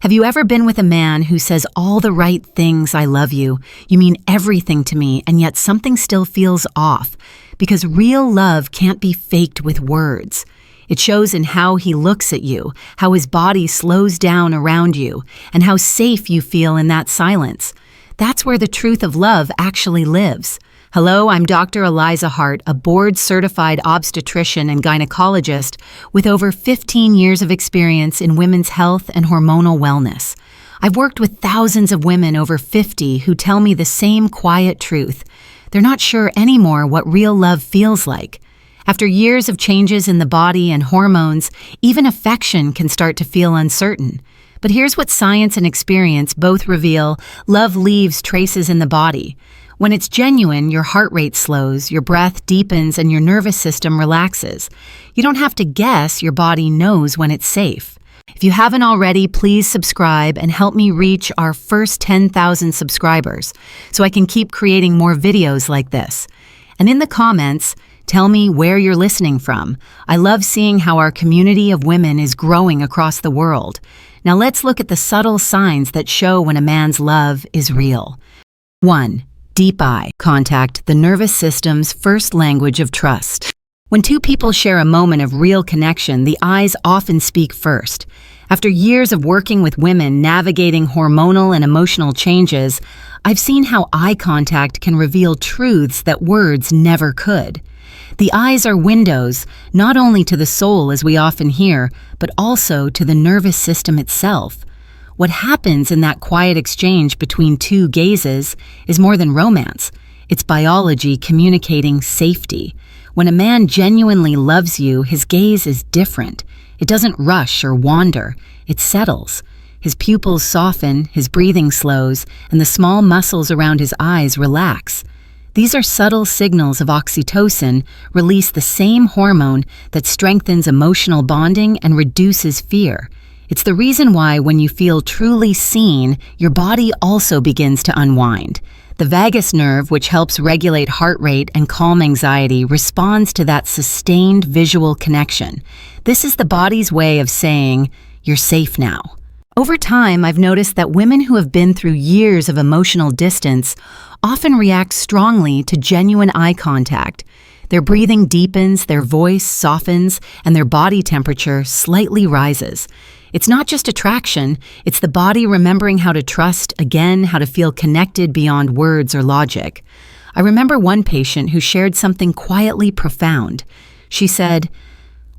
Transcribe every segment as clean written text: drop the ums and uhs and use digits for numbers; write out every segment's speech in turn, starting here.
Have you ever been with a man who says all the right things, "I love you, you mean everything to me," and yet something still feels off? Because real love can't be faked with words. It shows in how he looks at you, how his body slows down around you, and how safe you feel in that silence. That's where the truth of love actually lives. Hello, I'm Dr. Eliza Hart, a board-certified obstetrician and gynecologist with over 15 years of experience in women's health and hormonal wellness. I've worked with thousands of women over 50 who tell me the same quiet truth. They're not sure anymore what real love feels like. After years of changes in the body and hormones, even affection can start to feel uncertain. But here's what science and experience both reveal: love leaves traces in the body. When it's genuine, your heart rate slows, your breath deepens, and your nervous system relaxes. You don't have to guess, your body knows when it's safe. If you haven't already, please subscribe and help me reach our first 10,000 subscribers so I can keep creating more videos like this. And in the comments, tell me where you're listening from. I love seeing how our community of women is growing across the world. Now let's look at the subtle signs that show when a man's love is real. 1. Deep eye contact, the nervous system's first language of trust. When two people share a moment of real connection, the eyes often speak first. After years of working with women navigating hormonal and emotional changes, I've seen how eye contact can reveal truths that words never could. The eyes are windows, not only to the soul as we often hear, but also to the nervous system itself. What happens in that quiet exchange between two gazes is more than romance. It's biology communicating safety. When a man genuinely loves you, his gaze is different. It doesn't rush or wander. It settles. His pupils soften, his breathing slows, and the small muscles around his eyes relax. These are subtle signals of oxytocin, release the same hormone that strengthens emotional bonding and reduces fear. It's the reason why when you feel truly seen, your body also begins to unwind. The vagus nerve, which helps regulate heart rate and calm anxiety, responds to that sustained visual connection. This is the body's way of saying, "You're safe now." Over time, I've noticed that women who have been through years of emotional distance often react strongly to genuine eye contact. Their breathing deepens, their voice softens, and their body temperature slightly rises. It's not just attraction, it's the body remembering how to trust again, how to feel connected beyond words or logic. I remember one patient who shared something quietly profound. She said,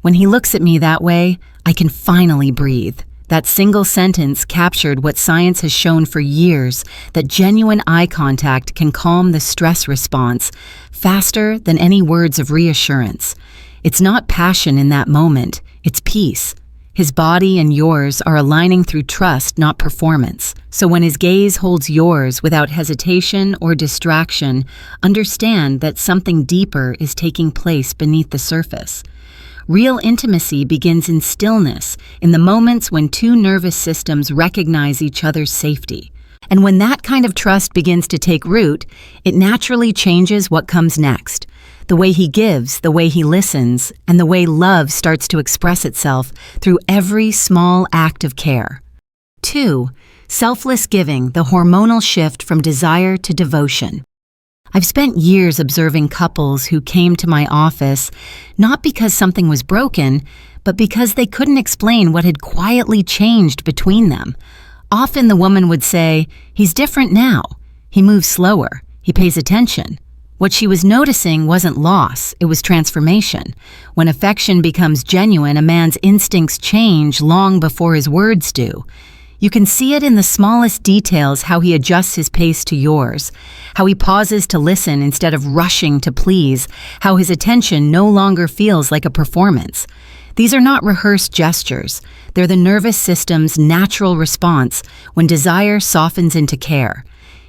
"When he looks at me that way, I can finally breathe." That single sentence captured what science has shown for years, that genuine eye contact can calm the stress response faster than any words of reassurance. It's not passion in that moment, it's peace. His body and yours are aligning through trust, not performance. So when his gaze holds yours without hesitation or distraction, understand that something deeper is taking place beneath the surface. Real intimacy begins in stillness, in the moments when two nervous systems recognize each other's safety. And when that kind of trust begins to take root, it naturally changes what comes next. The way he gives, the way he listens, and the way love starts to express itself through every small act of care. 2. Selfless giving, the hormonal shift from desire to devotion. I've spent years observing couples who came to my office not because something was broken, but because they couldn't explain what had quietly changed between them. Often the woman would say, "He's different now. He moves slower. He pays attention." What she was noticing wasn't loss, it was transformation. When affection becomes genuine, a man's instincts change long before his words do. You can see it in the smallest details, how he adjusts his pace to yours, how he pauses to listen instead of rushing to please, how his attention no longer feels like a performance. These are not rehearsed gestures. They're the nervous system's natural response when desire softens into care.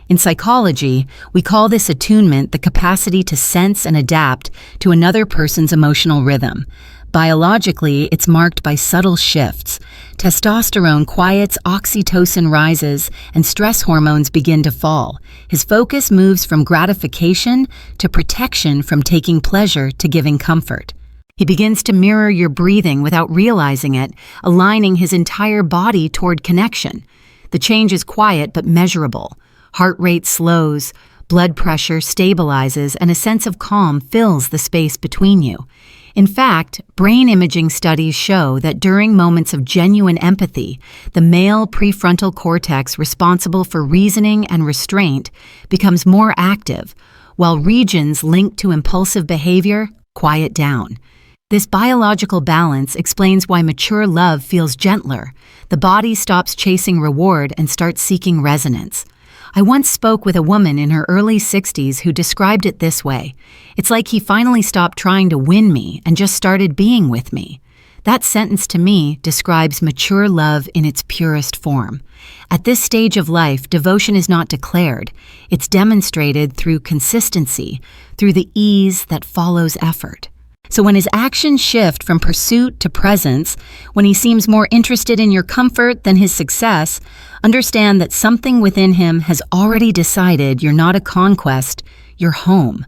In psychology, we call this attunement the capacity to sense and adapt to another person's emotional rhythm. Biologically, it's marked by subtle shifts. Testosterone quiets, oxytocin rises, and stress hormones begin to fall. His focus moves from gratification to protection, from taking pleasure to giving comfort. He begins to mirror your breathing without realizing it, aligning his entire body toward connection. The change is quiet but measurable. Heart rate slows, blood pressure stabilizes, and a sense of calm fills the space between you. In fact, brain imaging studies show that during moments of genuine empathy, the male prefrontal cortex responsible for reasoning and restraint becomes more active, while regions linked to impulsive behavior quiet down. This biological balance explains why mature love feels gentler. The body stops chasing reward and starts seeking resonance. I once spoke with a woman in her early 60s who described it this way. It's like he finally stopped trying to win me and just started being with me. That sentence to me describes mature love in its purest form. At this stage of life, devotion is not declared. It's demonstrated through consistency, through the ease that follows effort. So when his actions shift from pursuit to presence, when he seems more interested in your comfort than his success, understand that something within him has already decided you're not a conquest, you're home.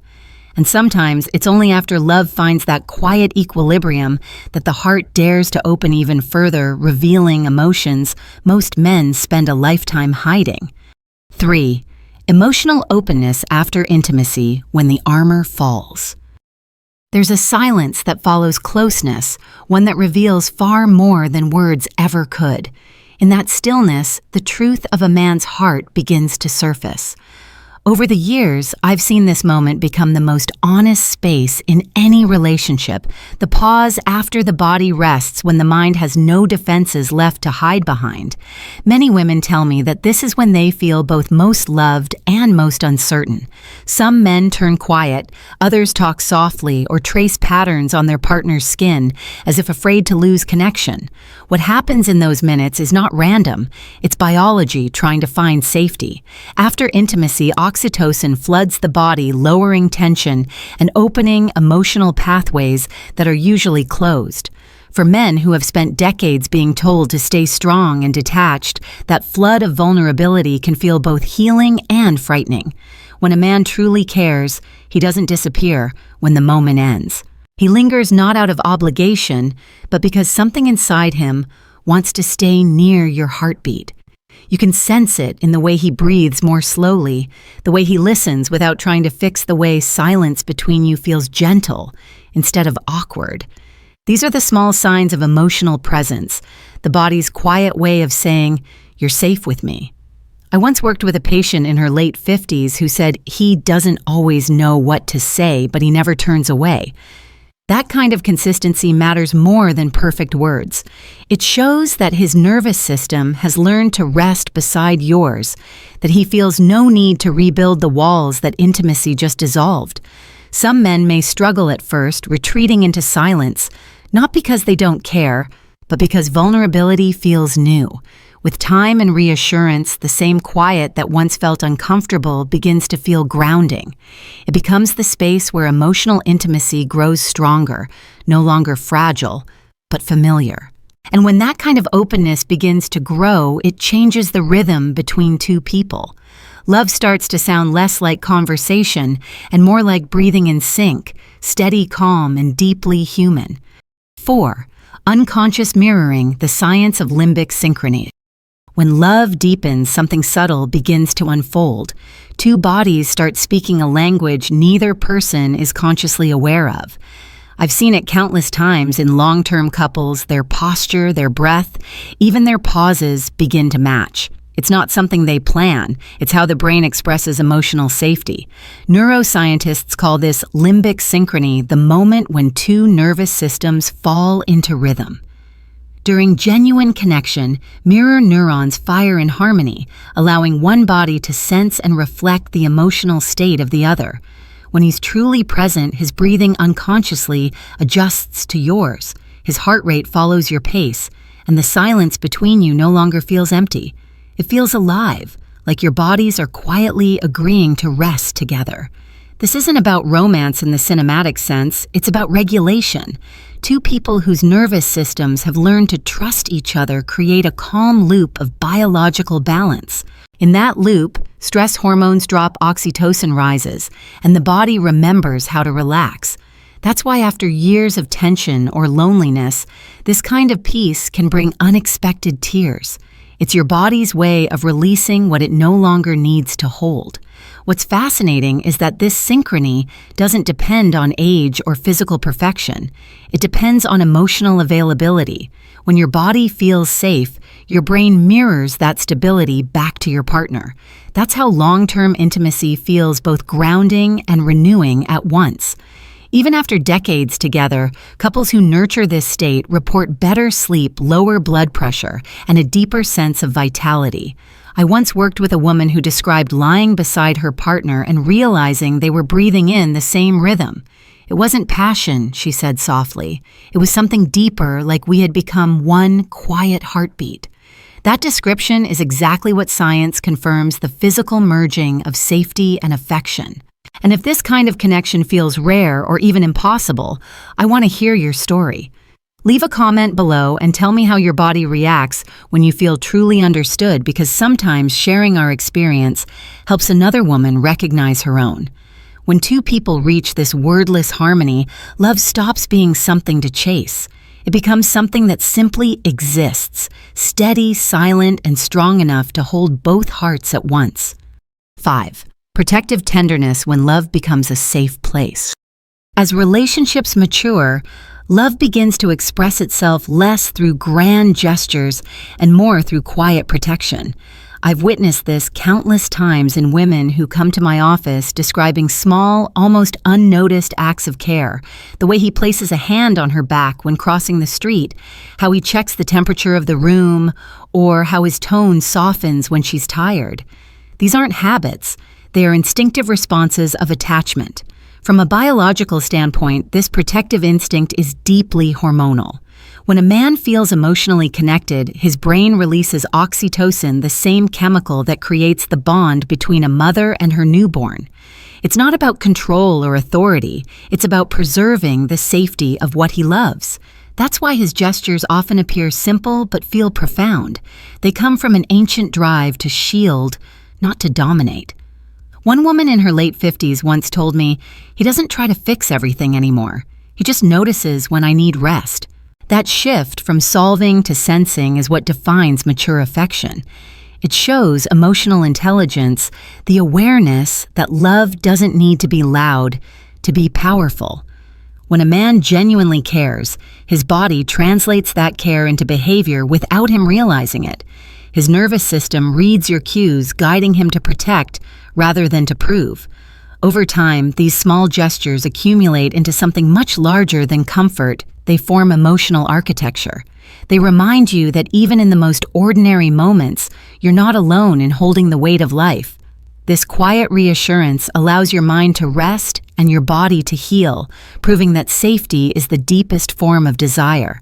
And sometimes it's only after love finds that quiet equilibrium that the heart dares to open even further, revealing emotions most men spend a lifetime hiding. 3. Emotional openness after intimacy when the armor falls. There's a silence that follows closeness, one that reveals far more than words ever could. In that stillness, the truth of a man's heart begins to surface. Over the years, I've seen this moment become the most honest space in any relationship, the pause after the body rests when the mind has no defenses left to hide behind. Many women tell me that this is when they feel both most loved and most uncertain. Some men turn quiet, others talk softly or trace patterns on their partner's skin as if afraid to lose connection. What happens in those minutes is not random, it's biology trying to find safety. After intimacy, oxytocin floods the body, lowering tension and opening emotional pathways that are usually closed. For men who have spent decades being told to stay strong and detached, that flood of vulnerability can feel both healing and frightening. When a man truly cares, he doesn't disappear when the moment ends. He lingers not out of obligation, but because something inside him wants to stay near your heartbeat. You can sense it in the way he breathes more slowly, the way he listens without trying to fix the way silence between you feels gentle instead of awkward. These are the small signs of emotional presence, the body's quiet way of saying, "You're safe with me." I once worked with a patient in her late 50s who said he doesn't always know what to say, but he never turns away. That kind of consistency matters more than perfect words. It shows that his nervous system has learned to rest beside yours, that he feels no need to rebuild the walls that intimacy just dissolved. Some men may struggle at first, retreating into silence, not because they don't care, but because vulnerability feels new. With time and reassurance, the same quiet that once felt uncomfortable begins to feel grounding. It becomes the space where emotional intimacy grows stronger, no longer fragile, but familiar. And when that kind of openness begins to grow, it changes the rhythm between two people. Love starts to sound less like conversation and more like breathing in sync, steady, calm, and deeply human. 4. Unconscious mirroring, the science of limbic synchrony. When love deepens, something subtle begins to unfold. Two bodies start speaking a language neither person is consciously aware of. I've seen it countless times in long-term couples. Their posture, their breath, even their pauses begin to match. It's not something they plan. It's how the brain expresses emotional safety. Neuroscientists call this limbic synchrony, the moment when two nervous systems fall into rhythm. During genuine connection, mirror neurons fire in harmony, allowing one body to sense and reflect the emotional state of the other. When he's truly present, his breathing unconsciously adjusts to yours. His heart rate follows your pace, and the silence between you no longer feels empty. It feels alive, like your bodies are quietly agreeing to rest together. This isn't about romance in the cinematic sense, it's about regulation. Two people whose nervous systems have learned to trust each other create a calm loop of biological balance. In that loop, stress hormones drop, oxytocin rises, and the body remembers how to relax. That's why after years of tension or loneliness, this kind of peace can bring unexpected tears. It's your body's way of releasing what it no longer needs to hold. What's fascinating is that this synchrony doesn't depend on age or physical perfection. It depends on emotional availability. When your body feels safe, your brain mirrors that stability back to your partner. That's how long-term intimacy feels both grounding and renewing at once. Even after decades together, couples who nurture this state report better sleep, lower blood pressure, and a deeper sense of vitality. I once worked with a woman who described lying beside her partner and realizing they were breathing in the same rhythm. It wasn't passion, she said softly. It was something deeper, like we had become one quiet heartbeat. That description is exactly what science confirms: the physical merging of safety and affection. And if this kind of connection feels rare or even impossible, I want to hear your story. Leave a comment below and tell me how your body reacts when you feel truly understood, because sometimes sharing our experience helps another woman recognize her own. When two people reach this wordless harmony, love stops being something to chase. It becomes something that simply exists, steady, silent, and strong enough to hold both hearts at once. 5. Protective tenderness when love becomes a safe place. As relationships mature, love begins to express itself less through grand gestures and more through quiet protection. I've witnessed this countless times in women who come to my office describing small, almost unnoticed acts of care. The way he places a hand on her back when crossing the street, how he checks the temperature of the room, or how his tone softens when she's tired. These aren't habits. They are instinctive responses of attachment. From a biological standpoint, this protective instinct is deeply hormonal. When a man feels emotionally connected, his brain releases oxytocin, the same chemical that creates the bond between a mother and her newborn. It's not about control or authority. It's about preserving the safety of what he loves. That's why his gestures often appear simple but feel profound. They come from an ancient drive to shield, not to dominate. One woman in her late 50s once told me, "He doesn't try to fix everything anymore. He just notices when I need rest." That shift from solving to sensing is what defines mature affection. It shows emotional intelligence, the awareness that love doesn't need to be loud to be powerful. When a man genuinely cares, his body translates that care into behavior without him realizing it. His nervous system reads your cues, guiding him to protect rather than to prove. Over time, these small gestures accumulate into something much larger than comfort. They form emotional architecture. They remind you that even in the most ordinary moments, you're not alone in holding the weight of life. This quiet reassurance allows your mind to rest and your body to heal, proving that safety is the deepest form of desire.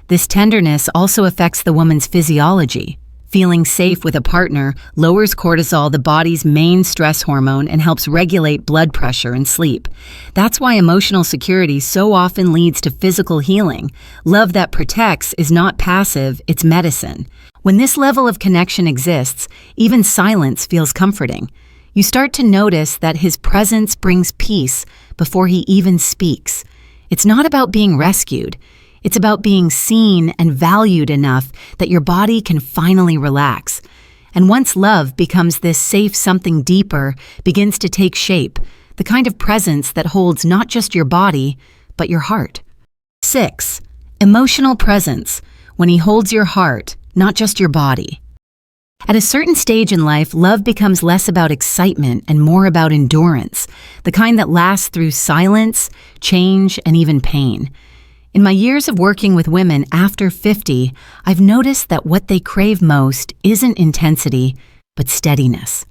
This tenderness also affects the woman's physiology. Feeling safe with a partner lowers cortisol, the body's main stress hormone, and helps regulate blood pressure and sleep. That's why emotional security so often leads to physical healing. Love that protects is not passive, it's medicine. When this level of connection exists, even silence feels comforting. You start to notice that his presence brings peace before he even speaks. It's not about being rescued. It's about being seen and valued enough that your body can finally relax. And once love becomes this safe something deeper, begins to take shape, the kind of presence that holds not just your body, but your heart. 6. Emotional presence, when he holds your heart, not just your body. At a certain stage in life, love becomes less about excitement and more about endurance, the kind that lasts through silence, change, and even pain. In my years of working with women after 50, I've noticed that what they crave most isn't intensity, but steadiness.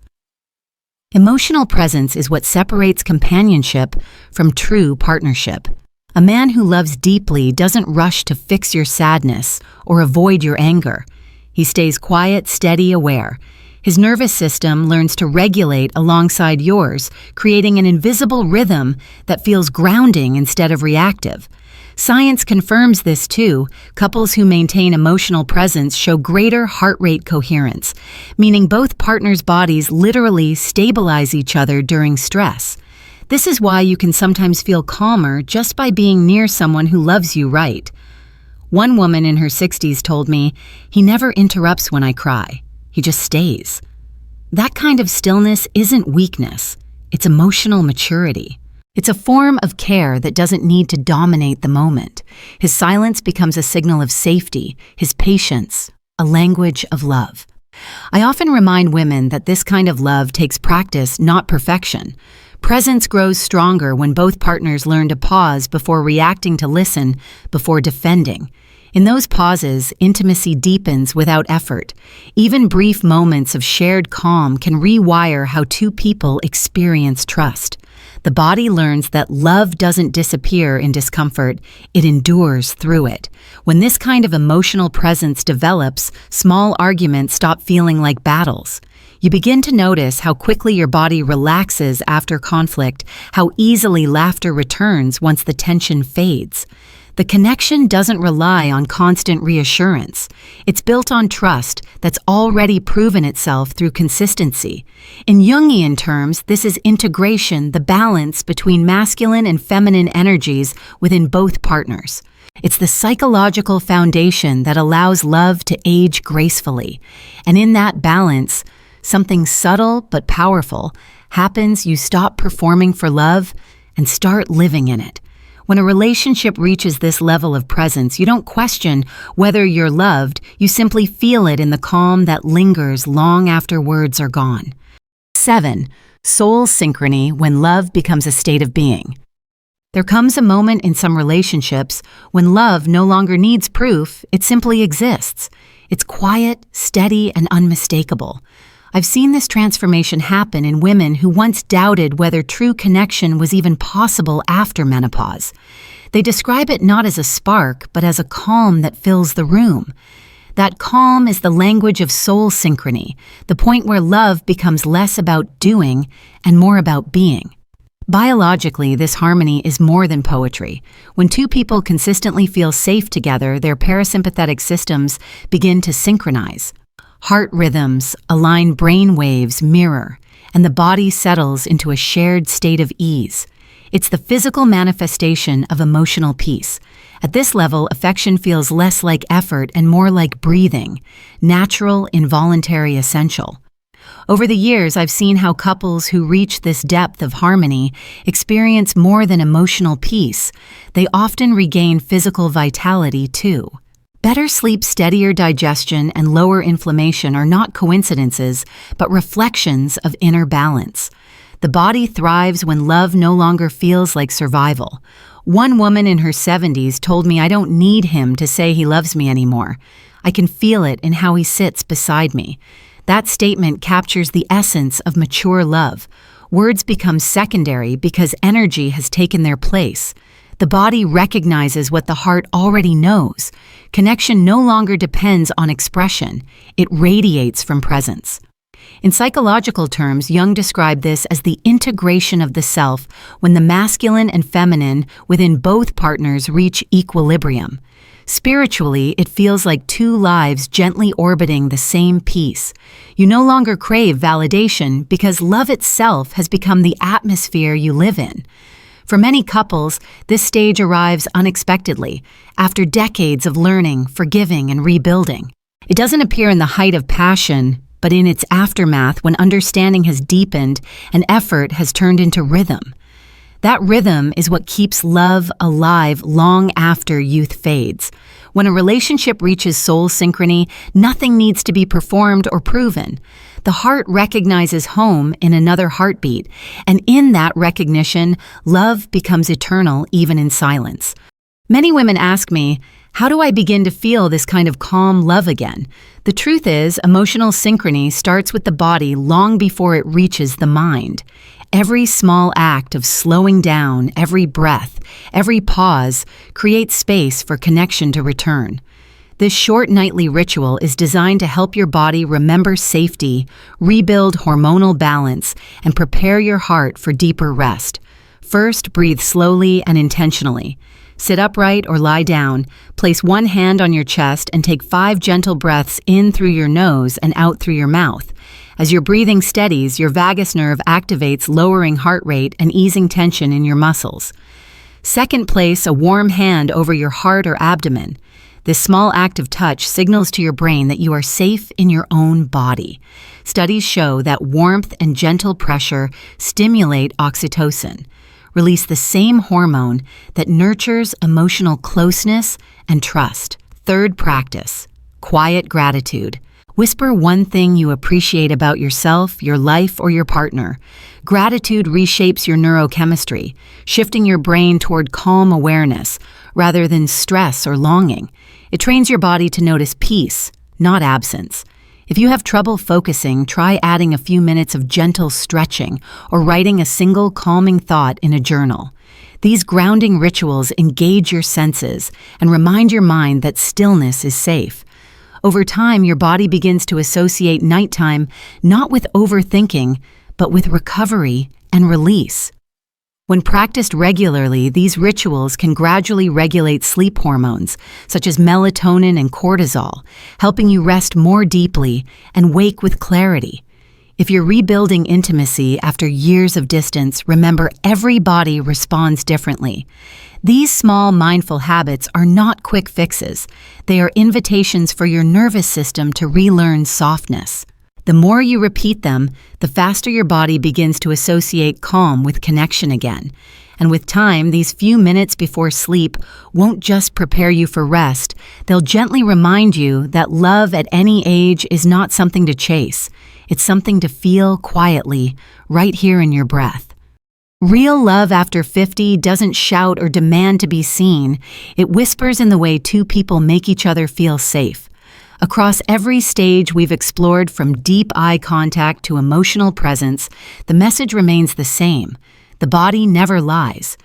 Emotional presence is what separates companionship from true partnership. A man who loves deeply doesn't rush to fix your sadness or avoid your anger. He stays quiet, steady, aware. His nervous system learns to regulate alongside yours, creating an invisible rhythm that feels grounding instead of reactive. Science confirms this too. Couples who maintain emotional presence show greater heart rate coherence, meaning both partners' bodies literally stabilize each other during stress. This is why you can sometimes feel calmer just by being near someone who loves you right. One woman in her 60s told me, "He never interrupts when I cry. He just stays." That kind of stillness isn't weakness. It's emotional maturity. It's a form of care that doesn't need to dominate the moment. His silence becomes a signal of safety, his patience, a language of love. I often remind women that this kind of love takes practice, not perfection. Presence grows stronger when both partners learn to pause before reacting, to listen before defending. In those pauses, intimacy deepens without effort. Even brief moments of shared calm can rewire how two people experience trust. The body learns that love doesn't disappear in discomfort, it endures through it. When this kind of emotional presence develops, small arguments stop feeling like battles. You begin to notice how quickly your body relaxes after conflict, how easily laughter returns once the tension fades. The connection doesn't rely on constant reassurance. It's built on trust that's already proven itself through consistency. In Jungian terms, this is integration, the balance between masculine and feminine energies within both partners. It's the psychological foundation that allows love to age gracefully. And in that balance, something subtle but powerful happens. You stop performing for love and start living in it. When a relationship reaches this level of presence, you don't question whether you're loved, you simply feel it in the calm that lingers long after words are gone. 7. Soul synchrony, when love becomes a state of being. There comes a moment in some relationships when love no longer needs proof, it simply exists. It's quiet, steady, and unmistakable. I've seen this transformation happen in women who once doubted whether true connection was even possible after menopause. They describe it not as a spark, but as a calm that fills the room. That calm is the language of soul synchrony, the point where love becomes less about doing and more about being. Biologically, this harmony is more than poetry. When two people consistently feel safe together, their parasympathetic systems begin to synchronize. Heart rhythms align, brain waves mirror, and the body settles into a shared state of ease. It's the physical manifestation of emotional peace. At this level, affection feels less like effort and more like breathing, natural, involuntary, essential. Over the years, I've seen how couples who reach this depth of harmony experience more than emotional peace. They often regain physical vitality, too. Better sleep, steadier digestion, and lower inflammation are not coincidences, but reflections of inner balance. The body thrives when love no longer feels like survival. One woman in her 70s told me, "I don't need him to say he loves me anymore. I can feel it in how he sits beside me." That statement captures the essence of mature love. Words become secondary because energy has taken their place. The body recognizes what the heart already knows. Connection no longer depends on expression. It radiates from presence. In psychological terms, Jung described this as the integration of the self, when the masculine and feminine within both partners reach equilibrium. Spiritually, it feels like two lives gently orbiting the same peace. You no longer crave validation because love itself has become the atmosphere you live in. For many couples, this stage arrives unexpectedly, after decades of learning, forgiving, and rebuilding. It doesn't appear in the height of passion, but in its aftermath, when understanding has deepened and effort has turned into rhythm. That rhythm is what keeps love alive long after youth fades. When a relationship reaches soul synchrony, nothing needs to be performed or proven. The heart recognizes home in another heartbeat, and in that recognition, love becomes eternal even in silence. Many women ask me, how do I begin to feel this kind of calm love again? The truth is, emotional synchrony starts with the body long before it reaches the mind. Every small act of slowing down, every breath, every pause creates space for connection to return. This short nightly ritual is designed to help your body remember safety, rebuild hormonal balance, and prepare your heart for deeper rest. First, breathe slowly and intentionally. Sit upright or lie down. Place one hand on your chest and take 5 gentle breaths in through your nose and out through your mouth. As your breathing steadies, your vagus nerve activates, lowering heart rate and easing tension in your muscles. Second, place a warm hand over your heart or abdomen. This small act of touch signals to your brain that you are safe in your own body. Studies show that warmth and gentle pressure stimulate oxytocin, release the same hormone that nurtures emotional closeness and trust. Third practice, quiet gratitude. Whisper one thing you appreciate about yourself, your life, or your partner. Gratitude reshapes your neurochemistry, shifting your brain toward calm awareness rather than stress or longing. It trains your body to notice peace, not absence. If you have trouble focusing, try adding a few minutes of gentle stretching or writing a single calming thought in a journal. These grounding rituals engage your senses and remind your mind that stillness is safe. Over time, your body begins to associate nighttime not with overthinking, but with recovery and release. When practiced regularly, these rituals can gradually regulate sleep hormones, such as melatonin and cortisol, helping you rest more deeply and wake with clarity. If you're rebuilding intimacy after years of distance, remember every body responds differently. These small mindful habits are not quick fixes. They are invitations for your nervous system to relearn softness. The more you repeat them, the faster your body begins to associate calm with connection again. And with time, these few minutes before sleep won't just prepare you for rest. They'll gently remind you that love at any age is not something to chase. It's something to feel quietly, right here in your breath. Real love after 50 doesn't shout or demand to be seen. It whispers in the way two people make each other feel safe. Across every stage we've explored, from deep eye contact to emotional presence, the message remains the same. The body never lies.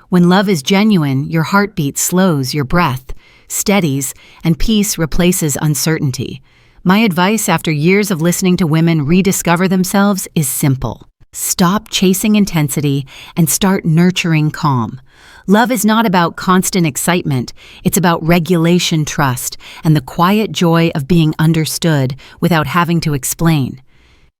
When love is genuine, your heartbeat slows, your breath steadies, and peace replaces uncertainty. My advice after years of listening to women rediscover themselves is simple. Stop chasing intensity and start nurturing calm. Love is not about constant excitement. It's about regulation, trust, and the quiet joy of being understood without having to explain.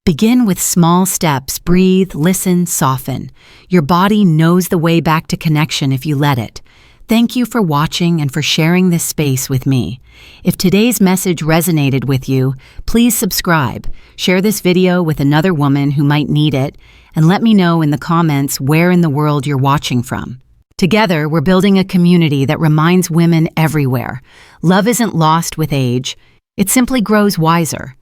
Begin with small steps. Breathe, listen, soften. Your body knows the way back to connection if you let it. Thank you for watching and for sharing this space with me. If today's message resonated with you, please subscribe, share this video with another woman who might need it, and let me know in the comments where in the world you're watching from. Together, we're building a community that reminds women everywhere. Love isn't lost with age. It simply grows wiser.